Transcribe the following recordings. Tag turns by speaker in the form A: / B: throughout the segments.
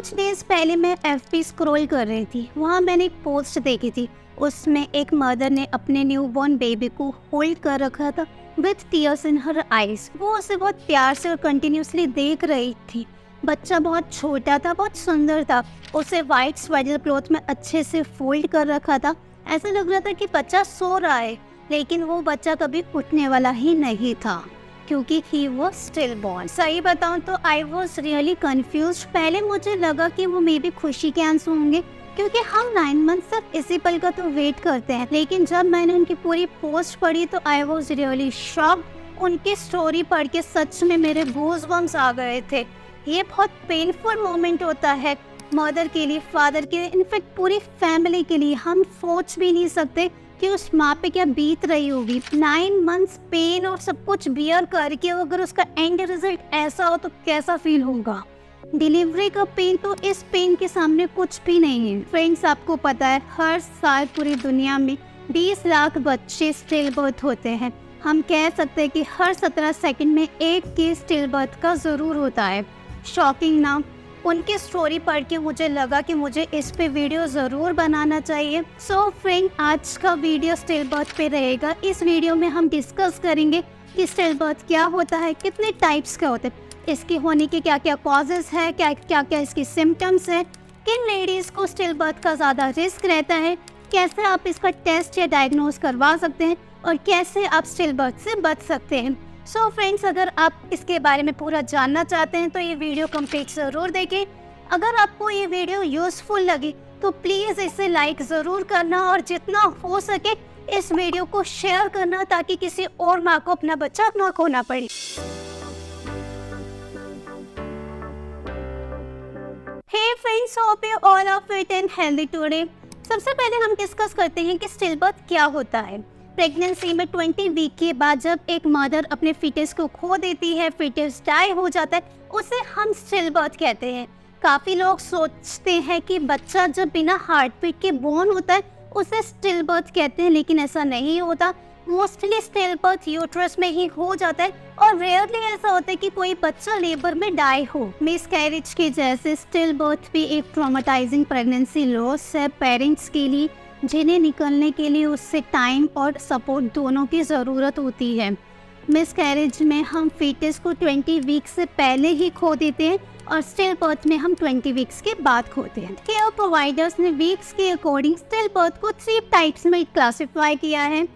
A: कुछ डेज पहले मैं एफबी स्क्रॉल कर रही थी। वहाँ मैंने एक पोस्ट देखी थी। उसमें एक मदर ने अपने न्यूबॉर्न बेबी को होल्ड कर रखा था with tears in her eyes. वो उसे बहुत प्यार से और कंटिन्यूसली देख रही थी। बच्चा बहुत छोटा था, बहुत सुंदर था। उसे वाइट स्वेटर क्लॉथ में अच्छे से फोल्ड कर रखा था। ऐसा लग रहा था कि बच्चा सो रहा है, लेकिन वो बच्चा कभी उठने वाला ही नहीं था क्योंकि ही वॉज स्टिल बॉर्न। सही बताऊं तो आई वॉज रियली कंफ्यूज। पहले मुझे लगा कि वो मे बी खुशी के आंसू होंगे क्योंकि हम 9 मंथ सिर्फ इसी पल का तो वेट करते हैं, लेकिन जब मैंने उनकी पूरी पोस्ट पढ़ी तो आई वॉज रियली शॉक्ड। उनकी स्टोरी पढ़ के सच में मेरे गूज़बम्स आ गए थे। ये बहुत पेनफुल मोमेंट होता है मदर के लिए, फादर के लिए, इनफैक्ट पूरी फैमिली के लिए। हम सोच भी नहीं सकते कि उस माँ पे क्या बीत रही होगी। 9 मंथ्स पेन और सब कुछ बियर करके अगर उसका एंड रिजल्ट ऐसा हो तो कैसा फील होगा। डिलीवरी का पेन तो इस पेन के सामने कुछ भी नहीं है। फ्रेंड्स, आपको पता है हर साल पूरी दुनिया में 20 लाख बच्चे स्टिल बर्थ होते हैं। हम कह सकते हैं कि हर 17 सेकंड में एक केस स्टिल बर्थ का ज़रूर होता है। शॉकिंग ना। उनकी स्टोरी पढ़ के मुझे लगा कि मुझे इस पे वीडियो ज़रूर बनाना चाहिए। सो फ्रेंड, आज का वीडियो स्टिल बर्थ पे रहेगा। इस वीडियो में हम डिस्कस करेंगे कि स्टिल बर्थ क्या होता है, कितने टाइप्स के होते हैं, इसके होने के क्या क्या कॉजेज़ है, क्या क्या इसकी सिम्टम्स है, किन लेडीज़ को स्टिल बर्थ का ज़्यादा रिस्क रहता है, कैसे आप इसका टेस्ट या डायग्नोज करवा सकते हैं और कैसे आप स्टिल बर्थ से बच सकते हैं। सो फ्रेंड्स, अगर आप इसके बारे में पूरा जानना चाहते हैं तो ये वीडियो कंप्लीट ज़रूर देखें। अगर आपको ये वीडियो यूज़फुल लगी तो प्लीज़ इसे लाइक ज़रूर करना और जितना हो सके इस वीडियो को शेयर करना ताकि किसी और माँ को अपना बच्चा ना खोना पड़े। Hey friends, hope you all are fit and healthy today. सबसे पहले हम डिस्कस करते हैं कि स्टिल बर्थ क्या होता है। प्रेगनेंसी में 20 वीक के बाद जब एक मदर अपने फीटस को खो देती है, फीटस डाई हो जाता है, उसे हम स्टिल बर्थ कहते हैं। काफ़ी लोग सोचते हैं कि बच्चा जब बिना हार्ट बीट के बोर्न होता है उसे स्टिल बर्थ कहते हैं, लेकिन ऐसा नहीं होता। मोस्टली स्टिल बर्थ यूट्रस में ही हो जाता है और रेयरली ऐसा होता है कि कोई बच्चा लेबर में डाई हो। मिस कैरेज के जैसे स्टिल बर्थ भी एक ट्रॉमेटाइजिंग प्रेगनेंसी लॉस है पेरेंट्स के लिए, जिन्हें निकलने के लिए उससे टाइम और सपोर्ट दोनों की ज़रूरत होती है। मिस कैरेज में हम फीटस को 20 वीक से पहले ही खो देते हैं और स्टिल बर्थ में हम 20 वीक्स के बाद खोते हैं। केयर प्रोवाइडर्स ने वीक्स के अकॉर्डिंग स्टिल बर्थ को 3 टाइप्स में क्लासिफाई किया है: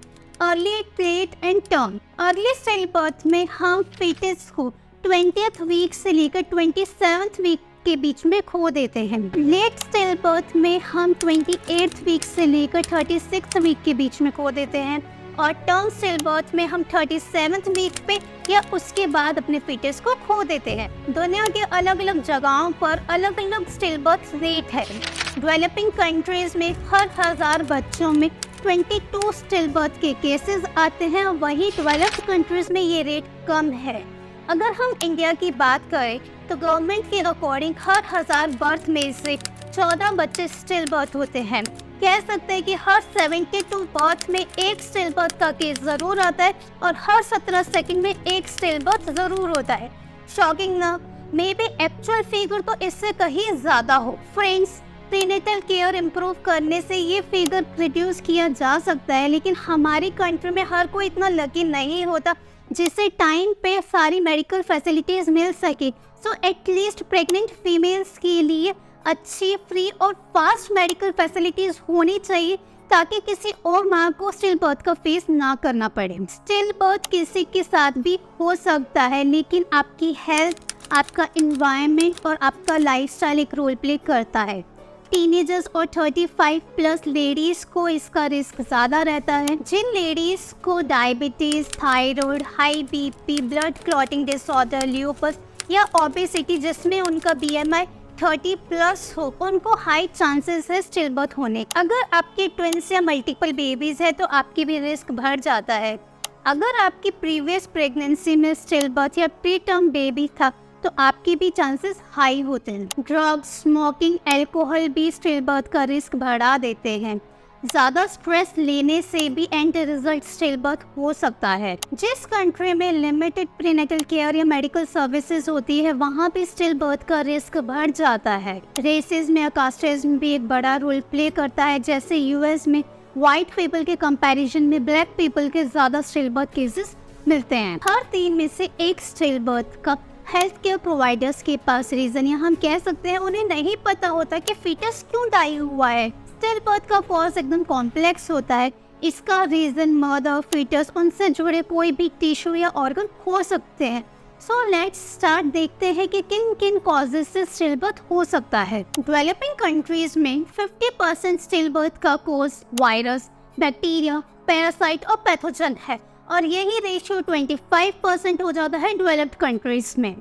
A: early, late and term. Early stillbirth में हम फीटस को 20th वीक से लेकर 27th वीक के बीच में खो देते हैं। लेट स्टिल बर्थ में हम 28th वीक से लेकर 36th वीक के बीच में खो देते हैं और टर्म स्टिल बर्थ में हम 37th वीक पे या उसके बाद अपने फीटस को खो देते हैं। दुनिया के अलग अलग जगहों पर अलग अलग स्टिल बर्थ रेट है। डेवलपिंग कंट्रीज में हर 1000 बच्चों में 22 स्टिल बर्थ के केसेस आते हैं, वहीं डेवलप्ड कंट्रीज में ये रेट कम है। अगर हम इंडिया की बात करें तो गवर्नमेंट के अकॉर्डिंग हर 1000 बर्थ में से 14 बच्चे स्टिल बर्थ होते हैं। कह सकते हैं कि हर 72 बर्थ में एक स्टिल बर्थ का केस ज़रूर आता है और हर 17 सेकंड में एक स्टिल बर्थ ज़रूर होता है। शॉकिंग ना, मे बी एक्चुअल फिगर तो इससे कहीं ज़्यादा हो। फ्रेंड्स, प्रीनेटल केयर इम्प्रूव करने से ये फिगर रिड्यूस किया जा सकता है, लेकिन हमारी कंट्री में हर कोई इतना लकी नहीं होता जिसे टाइम पे सारी मेडिकल फैसिलिटीज़ मिल सके। सो एटलीस्ट प्रेग्नेंट फीमेल्स के लिए अच्छी, फ्री और फास्ट मेडिकल फैसिलिटीज़ होनी चाहिए ताकि किसी और माँ को स्टिल बर्थ का फेस ना करना पड़े। स्टिल बर्थ किसी के साथ भी हो सकता है, लेकिन आपकी हेल्थ, आपका इन्वायरमेंट और आपका लाइफस्टाइल एक रोल प्ले करता है। टीनेजर्स और 35 प्लस लेडीज़ को इसका रिस्क ज़्यादा रहता है। जिन लेडीज़ को diabetes, thyroid, high BP, blood clotting disorder, lupus या ओबेसिटी जिसमें उनका BMI 30 प्लस हो, उनको हाई चांसेस है स्टिल बर्थ होने। अगर आपके ट्विंस या मल्टीपल बेबीज़ है तो आपकी भी रिस्क बढ़ जाता है। अगर आपकी प्रीवियस प्रेगनेंसी में स्टिल बर्थ या प्री टर्म बेबी था तो आपके भी चांसेस हाई होते हैं। ड्रग्स, स्मोकिंग, अल्कोहल भी स्टिल बर्थ का रिस्क बढ़ा देते हैं। ज़्यादा स्ट्रेस लेने से भी एंड रिजल्ट स्टिल बर्थ हो सकता है। जिस कंट्री में लिमिटेड प्रीनेटल केयर या मेडिकल सर्विसेज होती है वहाँ भी स्टिल बर्थ का रिस्क बढ़ जाता है। रेसिज्म या कास्टिज्म भी एक बड़ा रोल प्ले करता है, जैसे यूएस में वाइट पीपल के कंपैरिजन में ब्लैक पीपल के ज़्यादा स्टिल बर्थ केसेस मिलते हैं। हर 3 में से एक स्टिल बर्थ का हेल्थ केयर प्रोवाइडर्स के पास रीजन या हम कह सकते हैं उन्हें नहीं पता होता कि फीटस क्यों डाई हुआ है। स्टिल बर्थ का कॉज एकदम कॉम्प्लेक्स होता है। इसका रीजन मदर, फीटस, उनसे जुड़े कोई भी टिश्यू या ऑर्गन हो सकते हैं। सो लेट्स स्टार्ट, देखते हैं कि किन किन कॉजेज से स्टिल बर्थ हो सकता है। डेवलपिंग कंट्रीज में 50% स्टिल बर्थ का कॉज वायरस, बैक्टीरिया, पैरासाइट और पैथोजन है और यही रेशियो 25% हो जाता है डेवलप्ड कंट्रीज में।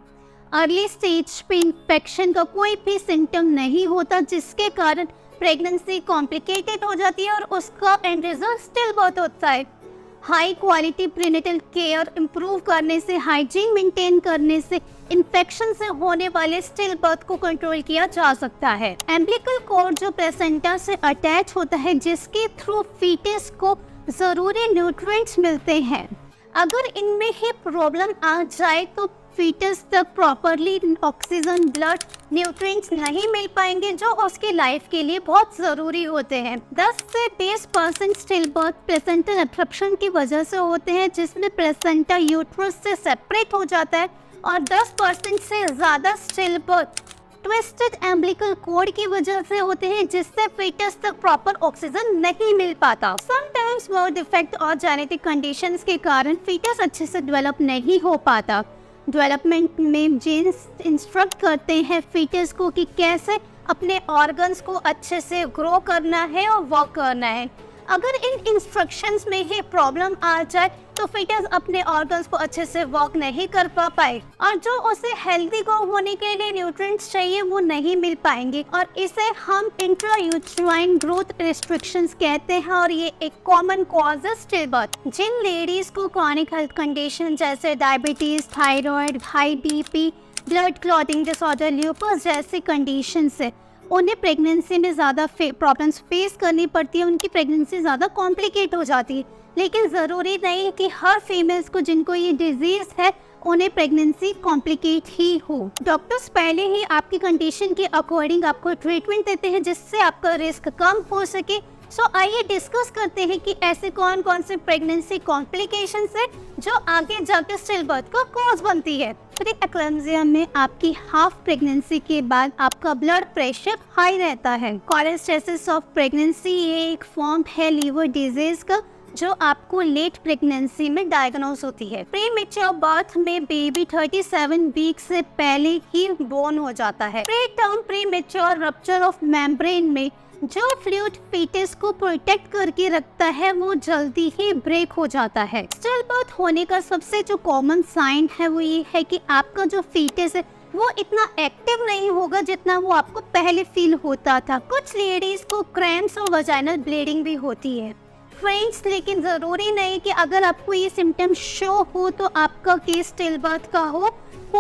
A: अर्ली स्टेज पे इन्फेक्शन का कोई भी सिम्टम नहीं होता, जिसके कारण प्रेगनेंसी कॉम्प्लिकेटेड हो जाती है और उसका एंड रिजल्ट स्टिल बर्थ होता है। High quality prenatal care improve करने से, हाइजीन मेंटेन करने से इन्फेक्शन से होने वाले स्टिल बर्थ को कंट्रोल किया जा सकता है। एम्बिलिकल कॉर्ड जो प्लेसेंटा से अटैच होता है, जिसके थ्रू फीटस को जरूरी न्यूट्रिएंट्स मिलते हैं, अगर इनमें ही प्रॉब्लम आ जाए तो फीटस तक प्रॉपरली ऑक्सीजन, ब्लड, न्यूट्रिएंट्स नहीं मिल पाएंगे जो उसकी लाइफ के लिए बहुत ज़रूरी होते हैं। 10 से 20% स्टिल बर्थ प्लेसेंटल एब्रप्शन की वजह से होते हैं, जिसमें प्लेसेंटा यूट्रस से सेपरेट हो जाता है और 10% से ज़्यादा stillbirth twisted umbilical cord की वजह से होते हैं, जिससे फीटस तक प्रॉपर ऑक्सीजन नहीं मिल पाता। समटाइम्स बर्थ डिफेक्ट और जेनेटिक कंडीशंस के कारण फीटस अच्छे से डेवलप नहीं हो पाता। डेवलपमेंट में जीन्स इंस्ट्रक्ट करते हैं फीटस को कि कैसे अपने ऑर्गन्स को अच्छे से ग्रो करना है और वर्क करना है। अगर इन इंस्ट्रक्शंस में ही प्रॉब्लम आ जाए तो फीटस अपने ऑर्गन्स को अच्छे से वर्क नहीं कर पाए और जो उसे हेल्दी ग्रो होने के लिए न्यूट्रिएंट्स चाहिए वो नहीं मिल पाएंगे और इसे हम इंट्रायूट्राइन ग्रोथ रिस्ट्रिक्शंस कहते हैं और ये एक कॉमन कॉज है स्टिल बर्थ। जिन लेडीज को क्रॉनिक हेल्थ कंडीशन जैसे diabetes, thyroid, high BP, blood clotting disorder, lupus जैसी कंडीशन से उन्हें प्रेगनेंसी में ज़्यादा प्रॉब्लम्स फेस करनी पड़ती है, उनकी प्रेगनेंसी ज़्यादा कॉम्प्लिकेट हो जाती है। लेकिन ज़रूरी नहीं कि हर फीमेल्स को जिनको ये डिजीज़ है उन्हें प्रेगनेंसी कॉम्प्लिकेट ही हो। डॉक्टर्स पहले ही आपकी कंडीशन के अकॉर्डिंग आपको ट्रीटमेंट देते हैं जिससे आपका रिस्क कम हो सके। सो आइए डिस्कस करते हैं कि ऐसे कौन कौन से प्रेगनेंसी कॉम्प्लिकेशंस है जो आगे जाकर स्टिल बर्थ का कॉज बनती है। प्री-एक्लेम्सिया में आपकी हाफ प्रेगनेंसी के बाद आपका ब्लड प्रेशर हाई रहता है। कॉलेस्टेसिस ऑफ प्रेगनेंसी ये एक फॉर्म है लीवर डिजीज का जो आपको लेट प्रेगनेंसी में डायग्नोज होती है। प्री मैच्योर बर्थ में बेबी 37 वीक से पहले ही बोर्न हो जाता है। Pre term pre mature rupture of membrane में जो फ्लूइड फीटस को प्रोटेक्ट करके रखता है वो जल्दी ही ब्रेक हो जाता है। स्टिल बर्थ होने का सबसे जो कॉमन साइन है वो ये है कि आपका जो फीटस है वो इतना एक्टिव नहीं होगा जितना वो आपको पहले फील होता था। कुछ लेडीज को क्रैम्प्स और वजाइनल ब्लीडिंग भी होती है। फ्रेंड्स, लेकिन ज़रूरी नहीं कि अगर आपको ये सिम्टम शो हो तो आपका केस स्टिल बर्थ का हो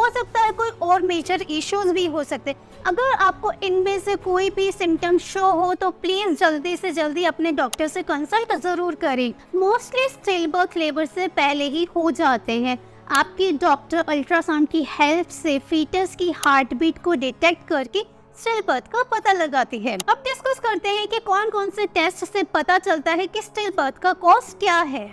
A: सकता है कोई और मेजर इश्यूज भी हो सकते हैं। अगर आपको इनमें से कोई भी सिम्टम शो हो तो प्लीज़ जल्दी से जल्दी अपने डॉक्टर से कंसल्ट ज़रूर करें। मोस्टली स्टिल बर्थ लेबर से पहले ही हो जाते हैं। आपकी डॉक्टर अल्ट्रासाउंड की हेल्प से फीटस की हार्ट बीट को डिटेक्ट करके स्टिल बर्थ का पता लगाती है। अब डिस्कस करते हैं कि कौन कौन से टेस्ट से पता चलता है कि स्टिल बर्थ का कॉज क्या है।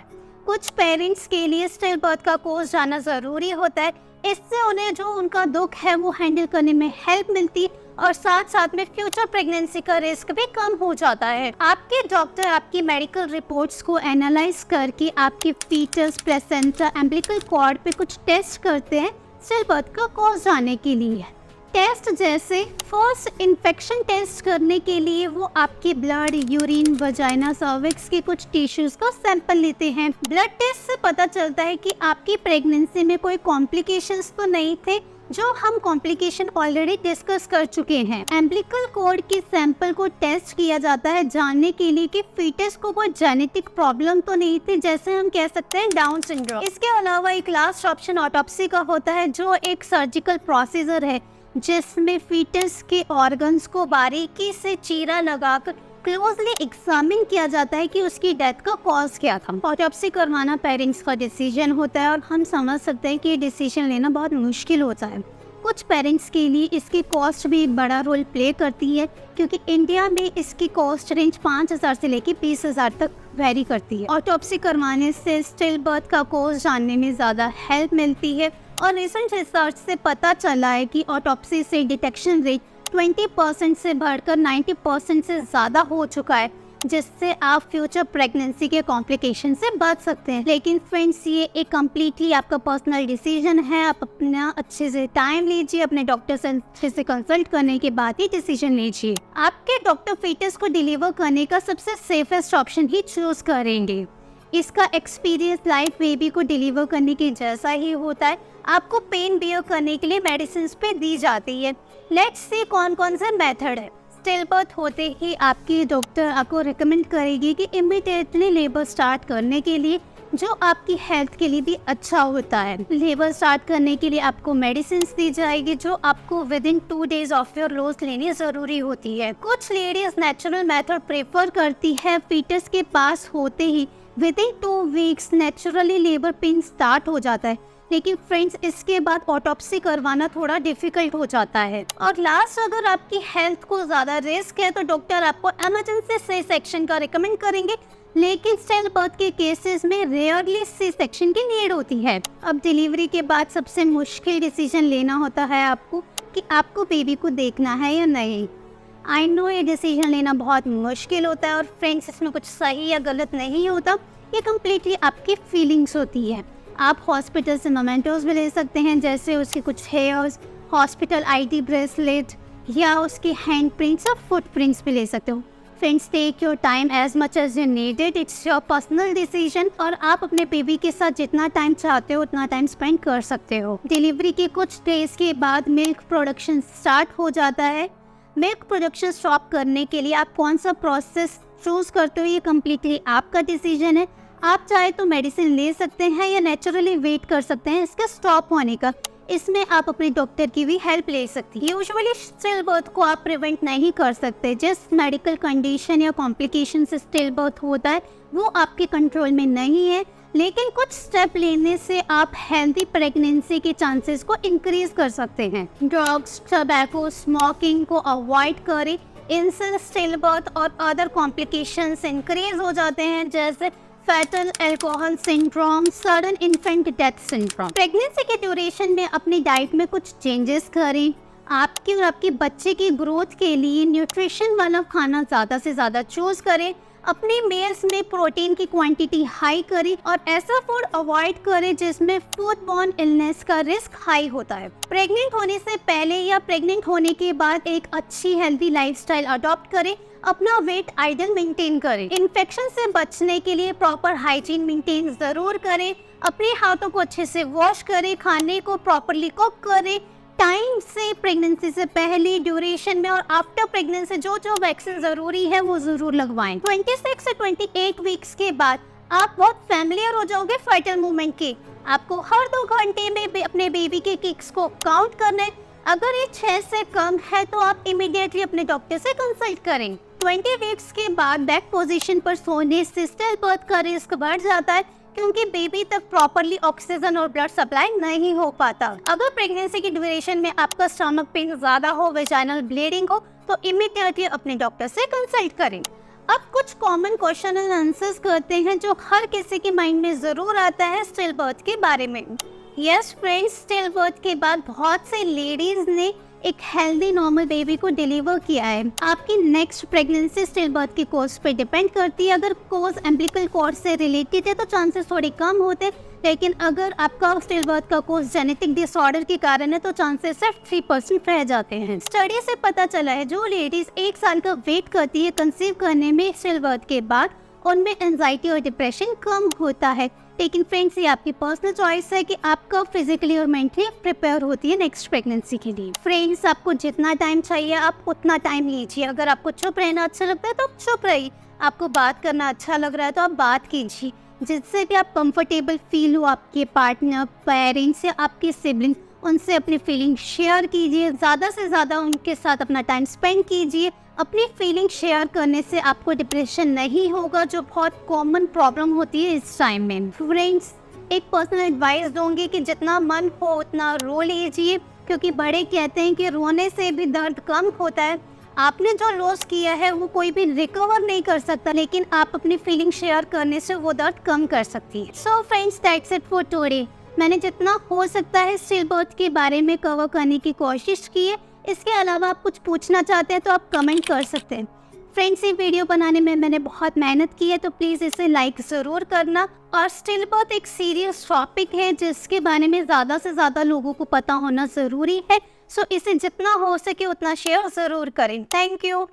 A: कुछ पेरेंट्स के लिए स्टिल बर्थ का कॉज जानना ज़रूरी होता है, इससे उन्हें जो उनका दुख है वो हैंडल करने में हेल्प मिलती है और साथ साथ में फ्यूचर प्रेगनेंसी का रिस्क भी कम हो जाता है। आपके डॉक्टर आपकी मेडिकल रिपोर्ट्स को एनालाइज करके आपके फीटस, प्लेसेंटा, एम्बिलिकल कॉर्ड पे कुछ टेस्ट करते हैं स्टिल बर्थ का कॉज जानने के लिए। टेस्ट जैसे फर्स्ट इन्फेक्शन टेस्ट करने के लिए वो आपके ब्लड, यूरिन, वजाइना, सर्विक्स के कुछ टिश्यूज का सैंपल लेते हैं। ब्लड टेस्ट से पता चलता है कि आपकी प्रेगनेंसी में कोई कॉम्प्लिकेशंस तो नहीं थे, जो हम कॉम्प्लिकेशन ऑलरेडी डिस्कस कर चुके हैं। एम्बिलिकल कॉर्ड के सैंपल को टेस्ट किया जाता है जानने के लिए कि फीटस को कोई जेनेटिक प्रॉब्लम तो नहीं थी, जैसे हम कह सकते हैं डाउन सिंड्रोम। इसके अलावा एक लास्ट ऑप्शन ऑटोप्सी का होता है जो एक सर्जिकल प्रोसीजर है जिसमें फीटस के ऑर्गन्स को बारीकी से चीरा लगाकर क्लोजली एग्जामिन किया जाता है कि उसकी डेथ का कॉज क्या था। ऑटोप्सी करवाना पेरेंट्स का डिसीजन होता है और हम समझ सकते हैं कि ये डिसीजन लेना बहुत मुश्किल होता है। कुछ पेरेंट्स के लिए इसकी कॉस्ट भी बड़ा रोल प्ले करती है, क्योंकि इंडिया में इसकी कॉस्ट रेंज 5,000 से लेकर 20,000 तक वेरी करती है। ऑटोप्सी करवाने से स्टिल बर्थ का कॉज जानने में ज़्यादा हेल्प मिलती है और रिसेंट रिसर्च से पता चला है कि ऑटोप्सी से डिटेक्शन रेट 20% से बढ़कर 90% से ज़्यादा हो चुका है, जिससे आप फ्यूचर प्रेगनेंसी के कॉम्प्लिकेशन से बच सकते हैं। लेकिन फ्रेंड्स, ये एक कम्प्लीटली आपका पर्सनल डिसीजन है। आप अपना अच्छे से टाइम लीजिए, अपने डॉक्टर से अच्छे से कंसल्ट करने के बाद ही डिसीजन लीजिए। आपके डॉक्टर फीटस को डिलीवर करने का सबसे सेफेस्ट ऑप्शन ही चूज करेंगे। इसका एक्सपीरियंस लाइफ बेबी को डिलीवर करने के जैसा ही होता है। आपको पेन बियर करने के लिए मेडिसिन पे दी जाती है। लेट्स सी कौन कौन से मेथड है। स्टिल बर्थ होते ही आपकी डॉक्टर आपको रिकमेंड करेगी कि इमीडिएटली लेबर स्टार्ट करने के लिए, जो आपकी हेल्थ के लिए भी अच्छा होता है। लेबर स्टार्ट करने के लिए आपको मेडिसिन दी जाएगी, जो आपको within 2 days of your रोज लेनी जरूरी होती है। कुछ लेडीज नेचुरल मेथड प्रेफर करती है। फीटस के पास होते ही within 2 weeks naturally labour pain start हो जाता है। लेकिन फ्रेंड्स, इसके बाद ऑटोप्सी करवाना थोड़ा डिफिकल्ट हो जाता है। और लास्ट, अगर आपकी हेल्थ को ज़्यादा रिस्क है तो डॉक्टर आपको इमरजेंसी सी सेक्शन का रिकमेंड करेंगे। लेकिन स्टिल बर्थ के केसेस में रेयरली सी सेक्शन की नीड होती है। अब डिलीवरी के बाद सबसे मुश्किल डिसीजन लेना होता है आपको कि आपको बेबी को देखना है या नहीं। आई नो ये डिसीजन लेना बहुत मुश्किल होता है और फ्रेंड्स, इसमें कुछ सही या गलत नहीं होता। ये कम्प्लीटली आपकी फीलिंग्स होती है। आप हॉस्पिटल से मोमेंटोज भी ले सकते हैं, जैसे उसके कुछ हेयर्स, हॉस्पिटल आईडी ब्रेसलेट या उसके हैंड प्रिंट्स और फुट प्रिंट्स भी ले सकते हो। Friends, take your time as much as you need it. It's your personal decision और आप अपने बेबी के साथ जितना टाइम चाहते हो उतना टाइम स्पेंड कर सकते हो। डिलीवरी के कुछ डेज के बाद मिल्क प्रोडक्शन स्टार्ट हो जाता है। मिल्क प्रोडक्शन स्टॉप करने के लिए आप कौन सा प्रोसेस चूज करते हो, ये कम्प्लीटली आपका डिसीजन है। आप चाहे तो मेडिसिन ले सकते हैं या नेचुरली वेट कर सकते हैं इसके स्टॉप होने का। इसमें आप अपने डॉक्टर की भी हेल्प ले सकती हैं। यूजुअली स्टिल बर्थ को आप प्रिवेंट नहीं कर सकते। जिस मेडिकल कंडीशन या कॉम्प्लिकेशन से स्टिल बर्थ होता है वो आपके कंट्रोल में नहीं है, लेकिन कुछ स्टेप लेने से आप हेल्दी प्रेगनेंसी के चांसेस को इंक्रीज कर सकते हैं। ड्रग्स, टबैको, स्मोकिंग को अवॉइड करें। इनसे स्टिल बर्थ और अदर कॉम्प्लिकेशंस इंक्रीज हो जाते हैं, जैसे fatal alcohol syndrome, sudden infant death syndrome. Pregnancy के ड्यूरेशन में अपनी डाइट में कुछ चेंजेस करें। आपके और आपके बच्चे की ग्रोथ के लिए न्यूट्रिशन वाला खाना ज़्यादा से ज़्यादा चूज करें। अपने मील्स में प्रोटीन की क्वांटिटी हाई करें और ऐसा फूड अवॉइड करें जिसमें फूड बॉर्न इलनेस का रिस्क हाई होता है। प्रेग्नेंट होने से पहले या प्रेग्नेंट होने के बाद एक अच्छी हेल्दी लाइफस्टाइल अडॉप्ट करें। अपना वेट आइडल मेंटेन करें। इन्फेक्शन से बचने के लिए प्रॉपर हाइजीन मेंटेन जरूर करें। अपने हाथों को अच्छे से वॉश करें। खाने को प्रॉपरली कुक करें। टाइम से प्रेगनेंसी से पहले, ड्यूरेशन में और आफ्टर प्रेगनेंसी जो जो वैक्सीन जरूरी है वो जरूर लगवाएं। 26 से 28 वीक्स के बाद आप बहुत फैमिलियर हो जाओगे फर्टाइल मूवमेंट के। आपको हर 2 घंटे में अपने बेबी के किक्स को काउंट करना है। अगर ये 6 से कम है तो आप इमीडिएटली अपने डॉक्टर से कंसल्ट करें। 20 वीक्स के बाद बैक पोजीशन पर सोने से स्टिल बर्थ का रिस्क बढ़ जाता है, क्योंकि बेबी तक प्रॉपरली ऑक्सीजन और ब्लड सप्लाई नहीं हो पाता। अगर प्रेगनेंसी की ड्यूरेशन में आपका स्टमक पेन ज्यादा हो, वेजाइनल ब्लीडिंग हो, तो इमीडिएटली अपने डॉक्टर से कंसल्ट करें। अब कुछ कॉमन क्वेश्चन एंड आंसर्स करते हैं जो हर किसी के माइंड में जरूर आता है स्टिल बर्थ के बारे में। यस फ्रेंड्स, स्टिल बर्थ के बाद बहुत से लेडीज ने एक हेल्दी नॉर्मल बेबी को डिलीवर किया है। आपकी नेक्स्ट प्रेगनेंसी स्टिल बर्थ की कोर्स पे डिपेंड करती है। अगर कोर्स एम्बिलिकल कॉर्ड से रिलेटेड है तो चांसेस थोड़े कम होते हैं, लेकिन अगर आपका स्टिल बर्थ का कोर्स जेनेटिक डिसऑर्डर के कारण है तो चांसेस सिर्फ 3% रह जाते हैं। स्टडी से पता चला है जो लेडीज 1 साल का वेट करती है कंसीव करने में स्टिल बर्थ के बाद, उनमें एंजाइटी और डिप्रेशन कम होता है। लेकिन फ्रेंड्स, ये आपकी पर्सनल चॉइस है कि आपका फिजिकली और मेंटली प्रिपेयर होती है नेक्स्ट प्रेगनेंसी के लिए। फ्रेंड्स, आपको जितना टाइम चाहिए आप उतना टाइम लीजिए। अगर आपको चुप रहना अच्छा लगता है तो आप चुप रहिए। आपको बात करना अच्छा लग रहा है तो आप बात कीजिए, जिससे भी आप कंफर्टेबल फील हो। आपके पार्टनर, पेरेंट्स या आपके सिबलिंग उनसे अपनी फीलिंग शेयर कीजिए, ज़्यादा से ज़्यादा उनके साथ अपना टाइम स्पेंड कीजिए। अपनी फीलिंग शेयर करने से आपको डिप्रेशन नहीं होगा, जो बहुत कॉमन प्रॉब्लम होती है इस टाइम में। फ्रेंड्स, एक पर्सनल एडवाइस दूंगी कि जितना मन हो उतना रो लीजिए, क्योंकि बड़े कहते हैं कि रोने से भी दर्द कम होता है। आपने जो लॉस किया है वो कोई भी रिकवर नहीं कर सकता, लेकिन आप अपनी फीलिंग शेयर करने से वो दर्द कम कर सकती है। So friends, that's it for today. मैंने जितना हो सकता है स्टिल बर्थ के बारे में कवर करने की कोशिश की है। इसके अलावा आप कुछ पूछना चाहते हैं तो आप कमेंट कर सकते हैं। फ्रेंड्स, ये वीडियो बनाने में मैंने बहुत मेहनत की है, तो प्लीज़ इसे लाइक ज़रूर करना। और स्टिल बर्थ एक सीरियस टॉपिक है जिसके बारे में ज़्यादा से ज़्यादा लोगों को पता होना ज़रूरी है। सो इसे जितना हो सके उतना शेयर ज़रूर करें। Thank you.